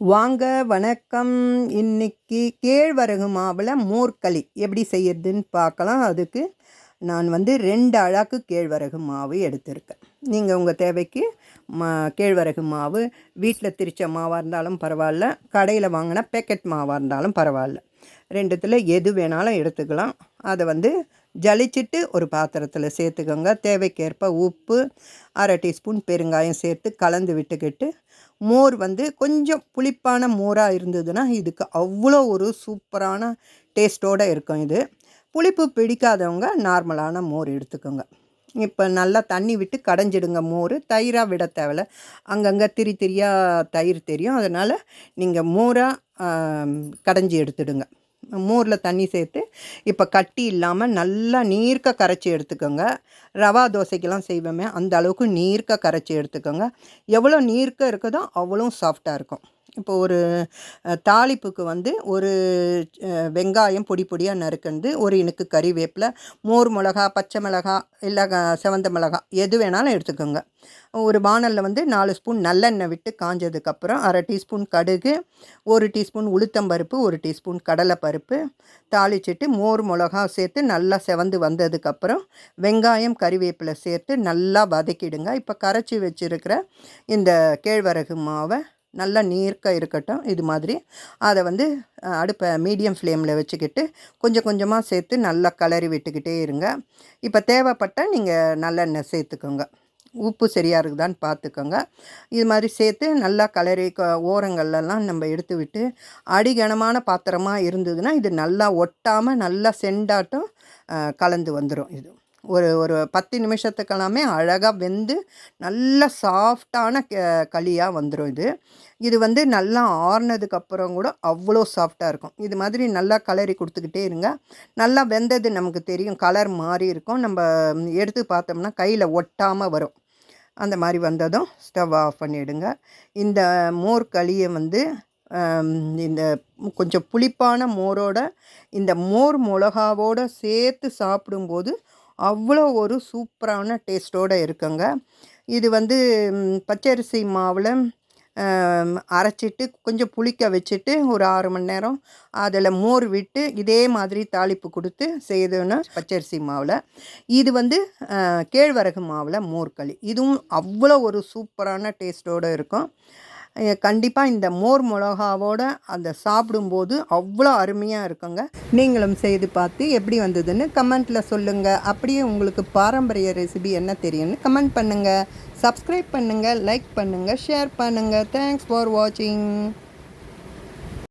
வாங்க வணக்கம். இன்னைக்கு கேழ்வரகு மாவில் மோர்களி எப்படி செய்யறதுன்னு பார்க்கலாம். அதுக்கு நான் 2 அழாக்கு கேழ்வரகு மாவு எடுத்திருக்கேன். நீங்கள் உங்கள் தேவைக்கு கேழ்வரகு மாவு வீட்டில் திரிச்ச மாவாக இருந்தாலும் பரவாயில்ல, கடையில் வாங்கின பேக்கெட் மாவாக இருந்தாலும் பரவாயில்ல, ரெண்டுத்தில் எது வேணாலும் எடுத்துக்கலாம். அதை ஜலிச்சிட்டு ஒரு பாத்திரத்தில் சேர்த்துக்கோங்க. தேவைக்கேற்ப உப்பு, அரை டீஸ்பூன் பெருங்காயம் சேர்த்து கலந்து விட்டுக்கிட்டு, மோர் கொஞ்சம் புளிப்பான மோராக இருந்ததுன்னா இதுக்கு அவ்வளோ ஒரு சூப்பரான டேஸ்ட்டோடு இருக்கும். இது புளிப்பு பிடிக்காதவங்க நார்மலான மோர் எடுத்துக்கோங்க. இப்போ நல்லா தண்ணி விட்டு கடைஞ்சிடுங்க. மோர் தயிராக விட தேவையில்ல, அங்கங்கே திரியாக தயிர் தெரியும். அதனால் நீங்கள் மோராக கடைஞ்சி எடுத்துடுங்க. மோரில் தண்ணி சேர்த்து இப்போ கட்டி இல்லாமல் நல்லா நீர்க்க கரைச்சி எடுத்துக்கோங்க. ரவா தோசைக்கெல்லாம் செய்வோமே அந்த அளவுக்கு நீர்க்க கரைச்சி எடுத்துக்கோங்க. எவ்வளோ நீர்க்க இருக்குதோ அவ்வளோ சாஃப்டாக இருக்கும். இப்போ ஒரு தாளிப்புக்கு ஒரு வெங்காயம் பொடி பொடியாக நறுக்குந்து, ஒரு இனுக்கு கறிவேப்பிலை, மோர் மிளகா, பச்சை மிளகா, இல்லை செவந்த மிளகா எது வேணாலும் எடுத்துக்கோங்க. ஒரு வானலில் 4 ஸ்பூன் நல்லெண்ணெய் விட்டு காஞ்சதுக்கப்புறம் அரை டீஸ்பூன் கடுகு, 1 டீஸ்பூன் உளுத்தம்பருப்பு, 1 டீஸ்பூன் கடலைப்பருப்பு தாளிச்சிட்டு மோர் மிளகா சேர்த்து நல்லா செவந்து வந்ததுக்கப்புறம் வெங்காயம் கறிவேப்பிலை சேர்த்து நல்லா வதக்கிடுங்க. இப்போ கரைச்சி வச்சுருக்கிற இந்த கேழ்வரகு மாவை நல்லா நீர்க்க இருக்கட்டும். இது மாதிரி அதை அடுப்பை மீடியம் ஃப்ளேமில் வச்சுக்கிட்டு கொஞ்சம் கொஞ்சமாக சேர்த்து நல்லா கிளறி விட்டுக்கிட்டே இருங்க. இப்போ தேவைப்பட்டால் நீங்கள் நல்லெண்ணெய் சேர்த்துக்கோங்க. உப்பு சரியாக இருக்குதான்னு பார்த்துக்கோங்க. இது மாதிரி சேர்த்து நல்லா கிளறி ஓரங்கள்லாம் நம்ம எடுத்து விட்டு, அடிகனமான பாத்திரமாக இருந்ததுன்னா இது நல்லா ஒட்டாமல் நல்லா செண்டாட்டம் கலந்து வந்துடும். இது ஒரு 10 நிமிஷத்துக்கெல்லாமே அழகாக வெந்து நல்ல சாஃப்டான களியாக வந்துடும். இது நல்லா ஆறுனதுக்கப்புறம் கூட அவ்வளோ சாஃப்டாக இருக்கும். இது மாதிரி நல்லா கலரி கொடுத்துக்கிட்டே இருங்க. நல்லா வெந்தது நமக்கு தெரியும், கலர் மாறி இருக்கும். நம்ம எடுத்து பார்த்தோம்னா கையில் ஒட்டாமல் வரும். அந்த மாதிரி வந்ததும் ஸ்டவ் ஆஃப் பண்ணிவிடுங்க. இந்த மோர் களியை இந்த கொஞ்சம் புளிப்பான மோரோட இந்த மோர் மிளகாவோடு சேர்த்து சாப்பிடும்போது அவ்வளோ ஒரு சூப்பரான டேஸ்ட்டோடு இருக்குங்க. இது பச்சரிசி மாவில் அரைச்சிட்டு கொஞ்சம் புளிக்க வச்சுட்டு ஒரு 6 மணி நேரம் அதில் மோர் விட்டு இதே மாதிரி தாளிப்பு கொடுத்து செய்தோன்னா பச்சரிசி மாவில். இது கேழ்வரகு மாவில் மோர்களி, இதுவும் அவ்வளோ ஒரு சூப்பரான டேஸ்ட்டோடு இருக்கும். கண்டிப்பாக இந்த மோர் மிளகாவோட அந்த சாப்பிடும்போது அவ்வளோ அருமையாக இருக்குங்க. நீங்களும் செய்து பார்த்து எப்படி வந்ததுன்னு கமெண்ட்டில் சொல்லுங்கள். அப்படியே உங்களுக்கு பாரம்பரிய ரெசிபி என்ன தெரியும்னு கமெண்ட் பண்ணுங்கள். சப்ஸ்கிரைப் பண்ணுங்கள், லைக் பண்ணுங்கள், ஷேர் பண்ணுங்கள். தேங்க்ஸ் ஃபார் வாட்சிங்.